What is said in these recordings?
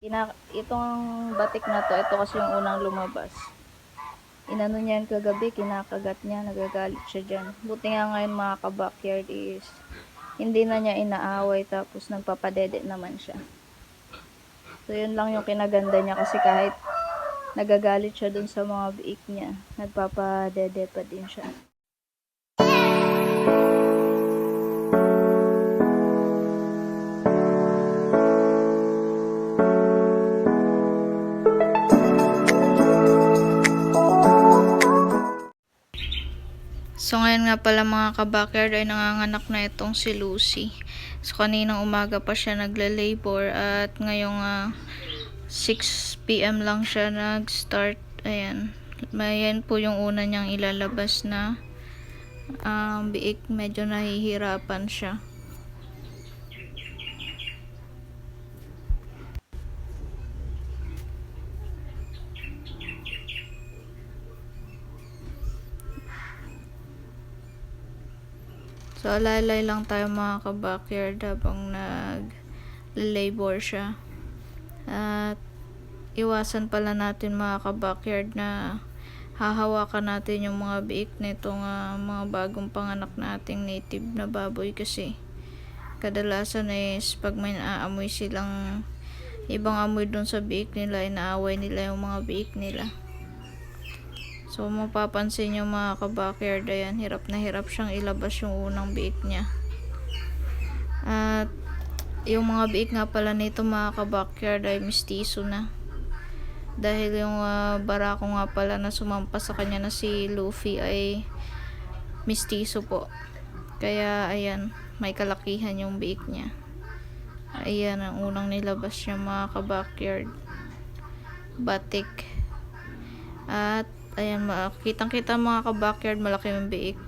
Itong batik na to, ito kasi yung unang lumabas. Inano niya yan kagabi, kinakagat niya, nagagalit siya dyan. Buti nga ngayon mga ka-backyard is hindi na niya inaaway, tapos nagpapadede naman siya. So yun lang yung kinaganda niya, kasi kahit nagagalit siya dun sa mga biik niya, nagpapadede pa din siya. So ngayon nga pala mga ka-backyard ay nanganganak na itong si Lucy. So kaninang umaga pa siya nagle-labor at ngayong 6 PM lang siya nag-start. Ayan. Mayan po yung una niyang ilalabas na biik. Medyo nahihirapan siya. So, alay lang tayo mga ka-backyard habang nag-labor siya. At iwasan pala natin mga ka-backyard na hahawakan natin yung mga biik nitong mga bagong panganak nating native na baboy, kasi kadalasan is pag may naaamoy silang ibang amoy dun sa biik nila, inaaway nila yung mga biik nila. So mapapansin nyo mga ka-backyard, ayan, hirap na hirap siyang ilabas yung unang biik niya. At yung mga biik nga pala nito mga ka-backyard ay mistiso na. Dahil yung barako nga pala na sumampas sa kanya na si Luffy ay mistiso po. Kaya ayan, may kalakihan yung biik niya. Ayan ang unang nilabas niya mga ka-backyard. Batik. At ayan, kitang-kita mga ka-backyard, malaki yung biik.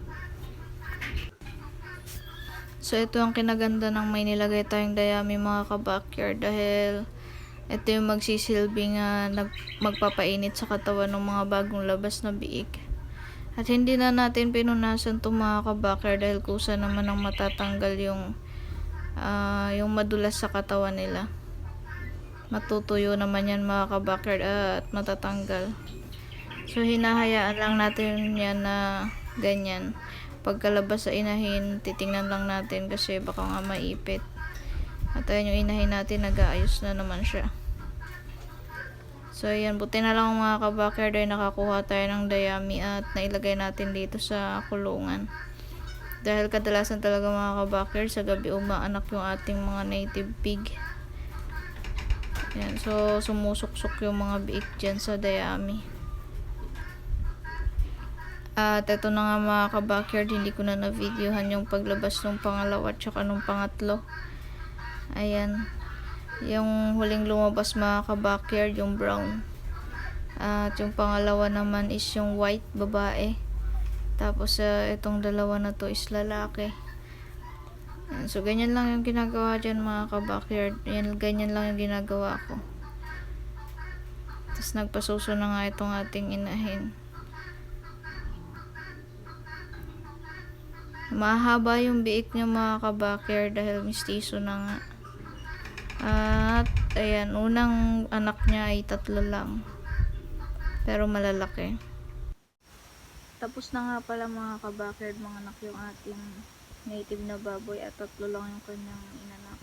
So ito ang kinaganda ng may nilagay tayong dayami mga ka-backyard, dahil ito yung magsisilbing magpapainit sa katawan ng mga bagong labas na biik. At hindi na natin pinunasan itong mga ka-backyard dahil kusa naman ang matatanggal yung madulas sa katawan nila. Matutuyo naman yan mga ka-backyard at matatanggal. So hinahayaan lang natin yan na ganyan. Pagkalabas sa inahin, titingnan lang natin kasi baka nga maipit. At ayan yung inahin natin, nag-aayos na naman siya. So ayan, buti na lang mga ka-backyard ay nakakuha tayo ng dayami at nailagay natin dito sa kulungan. Dahil kadalasan talaga mga ka-backyard, sa gabi umaanak yung ating mga native pig. Ayan, so sumusuksok yung mga biik dyan sa dayami. At ito na nga mga ka-backyard, hindi ko na na-videohan yung paglabas ng pangalawa at saka nung pangatlo. Ayan, yung huling lumabas mga ka-backyard, yung brown. At yung pangalawa naman is yung white, babae. Tapos itong dalawa na to is lalaki. Ayan, so ganyan lang yung ginagawa dyan mga ka-backyard. Ganyan lang yung ginagawa ko. Tapos nagpasuso na nga itong ating inahin. Mahaba yung biik niya mga ka-backyard dahil mistiso na nga. At ayan, unang anak niya ay 3 lang, pero malalaki. Tapos na nga pala mga ka-backyard, mga anak yung ating native na baboy at 3 lang yung kanyang inanak.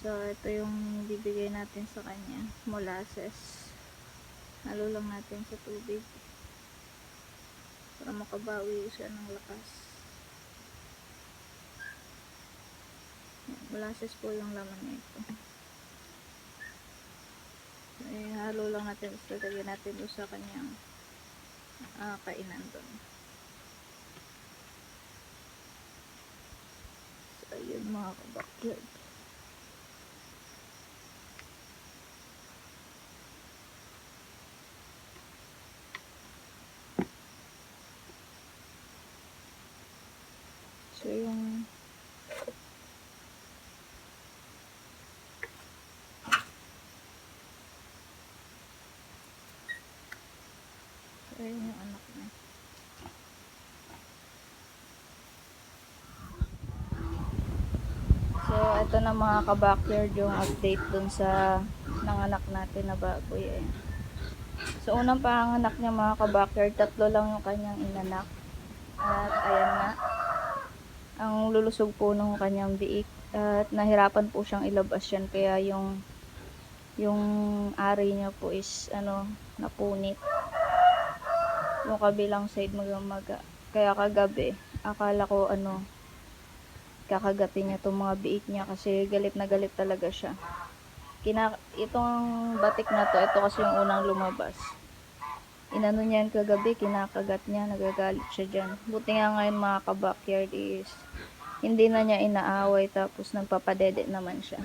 So ito yung bibigay natin sa kanya, molasses. Halo lang natin sa tubig para makabawi siya ng lakas. Molasses po yung laman nito. Halo lang natin, tapos lagyan natin doon sa kanyang kainan doon. So ayun mga ka-backyard. So yung ayun yung anak niya. So ito na mga ka-backyard yung update dun sa ng anak natin na baboy. Ayan. So, unang panganak niya mga ka-backyard, 3 lang yung kanyang inanak. At ayan na, ang lulusog po ng kanyang biik. At nahirapan po siyang ilabas yan. Kaya yung ari niya po is napunit. Yung kabilang side maga. Kaya kagabi, akala ko kakagatin niya itong mga biik niya kasi galit na galit talaga siya. Itong batik na to, ito kasi yung unang lumabas. Inano niya yan kagabi, kinakagat niya, nagagalit siya dyan. Buti nga ngayon mga ka-backyard is hindi na niya inaaway, tapos nagpapadede naman siya.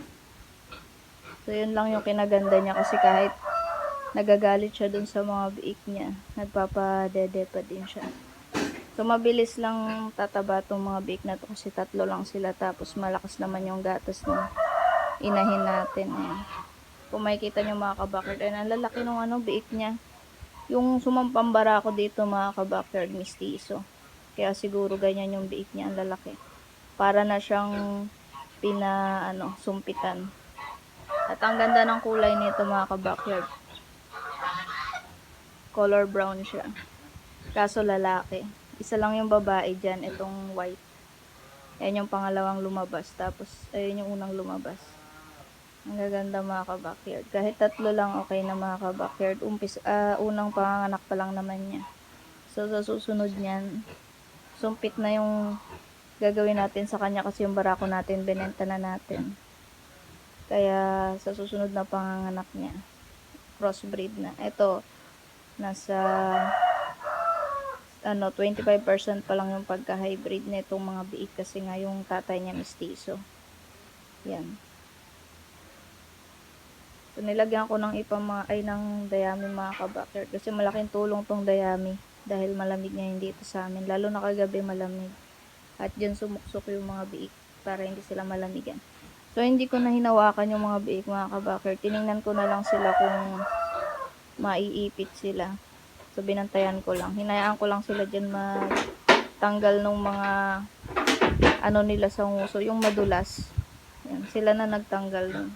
So yun lang yung kinaganda niya kasi kahit nagagalit siya dun sa mga biik niya, nagpapadede pa din siya. So mabilis lang tataba tong mga biik na to kasi 3 lang sila, tapos malakas naman yung gatas ng inahin natin. Ayan. Kung makikita nyo mga ka-backyard, ang lalaki ng biik niya. Yung sumampambara ko dito mga ka-backyard, mistiso. Kaya siguro ganyan yung biik niya, ang lalaki. Para na siyang sumpitan. At ang ganda ng kulay nito mga ka-backyard. Color brown siya. Kaso lalaki. Isa lang yung babae dyan, itong white. Ayan yung pangalawang lumabas. Tapos, ayun yung unang lumabas. Ang gaganda mga ka-backyard. Kahit 3 lang okay na mga ka-backyard. Unang panganak pa lang naman niya. So sa susunod niyan, sumpit na yung gagawin natin sa kanya kasi yung barako natin, binenta na natin. Kaya sa susunod na panganak niya, crossbreed na. Ito, nasa 25% pa lang yung pagka-hybrid na itong mga biik kasi nga yung tatay niya mistiso. Yan. So, nilagyan ko ng ng dayami mga ka-backyard kasi malaking tulong tong dayami dahil malamig ngayon dito sa amin, lalo na kagabi malamig, at dyan sumuksok yung mga biik para hindi sila malamigan. So hindi ko na hinawakan yung mga biik mga ka-backyard, tiningnan ko na lang sila kung maiipit sila. So binantayan ko lang, hinayaan ko lang sila dyan magtanggal ng mga nila sa nguso, yung madulas. Yan, sila na nagtanggal nun.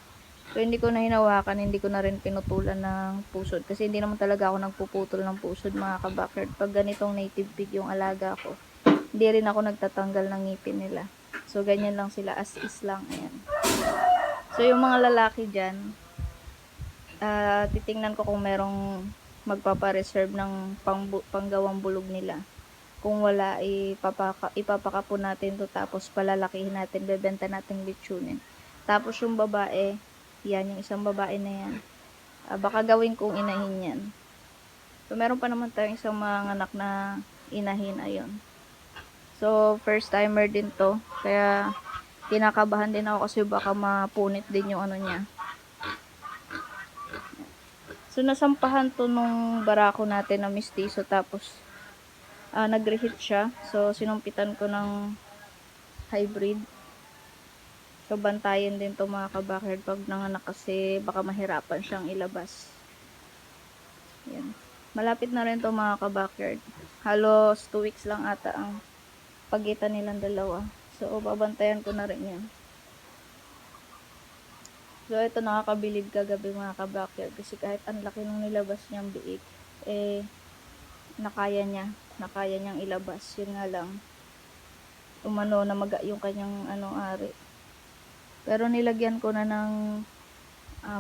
So, hindi ko na hinawakan, hindi ko na rin pinutulan ng pusod. Kasi hindi naman talaga ako nagpuputol ng pusod mga ka-backyard. Pag ganitong native pig yung alaga ko, hindi rin ako nagtatanggal ng ngipin nila. So, ganyan lang sila, as is lang. Ayan. So, yung mga lalaki dyan, titingnan ko kung merong magpapareserve ng panggawang bulog nila. Kung wala, ipapakapo natin to, tapos palalakihin natin, bebenta natin litsunin. Tapos yung babae, yan, yung isang babae na yan, baka gawin kong inahin yan. So, meron pa naman tayong isang mga anak na inahin, ayun. So, first timer din to, kaya kinakabahan din ako kasi baka mapunit din yung niya. So, nasampahan to nung barako natin na mistiso, tapos nag-reheat siya. So, sinumpitan ko ng hybrid. So, bantayan din to mga ka-backyard pag nanganak kasi baka mahirapan siyang ilabas. Yan. Malapit na rin to mga ka-backyard. Halos 2 weeks lang ata ang pagitan nilang dalawa. So, babantayan ko na rin yan. So, ito nakakabilib kagabi mga ka-backyard kasi kahit ang laki nung nilabas niyang biik, nakaya niyang ilabas. Yun nga lang, na maga yung kanyang ari. Pero nilagyan ko na ng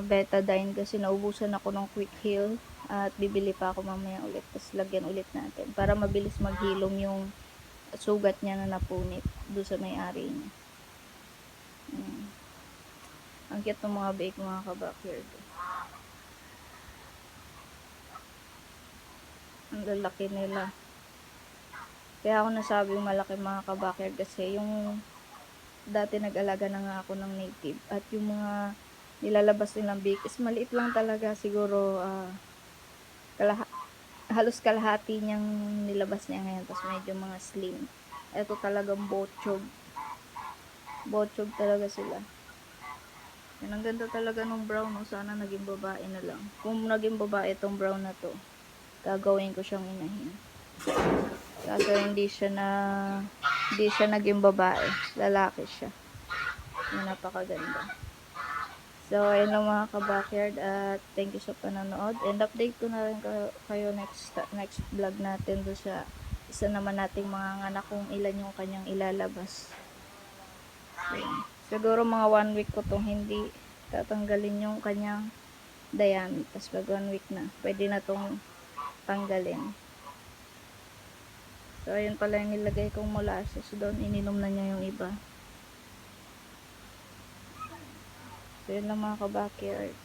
betadine kasi naubusan ako ng quick heal at bibili pa ako mamaya ulit. Tapos lagyan ulit natin para mabilis maghilom yung sugat niya na napunit doon sa may-ari niya. Ang cute ng mga biik mga ka-backyard. Ang lalaki nila. Kaya ako nasabing malaki mga ka-backyard kasi yung dati nag-alaga na nga ako ng native at yung mga nilalabas nilang biik is maliit lang talaga, siguro halos kalahati niyang nilabas niya ngayon, tapos medyo mga slim. Ito talagang botchog talaga sila. Yan, ang ganda talaga ng brown, no? Sana naging babae na lang. Kung naging babae itong brown na to, gagawin ko siyang inahin. Kaso hindi siya naging babae, lalaki siya. Yan, napakaganda. So, ayun lang mga ka-backyard at thank you sa panonood and update ko na rin kayo next vlog natin do sa isa naman nating mga anak kung ilan yung kanyang ilalabas. Ayan. Siguro mga 1 week ko tong hindi tatanggalin yung kanyang dayami. Tapos pag 1 week na, pwede na tong tanggalin. So, ayun pala yung nilagay kong molasses doon. Ininom na niya yung iba. So, yun lang mga ka-backyard.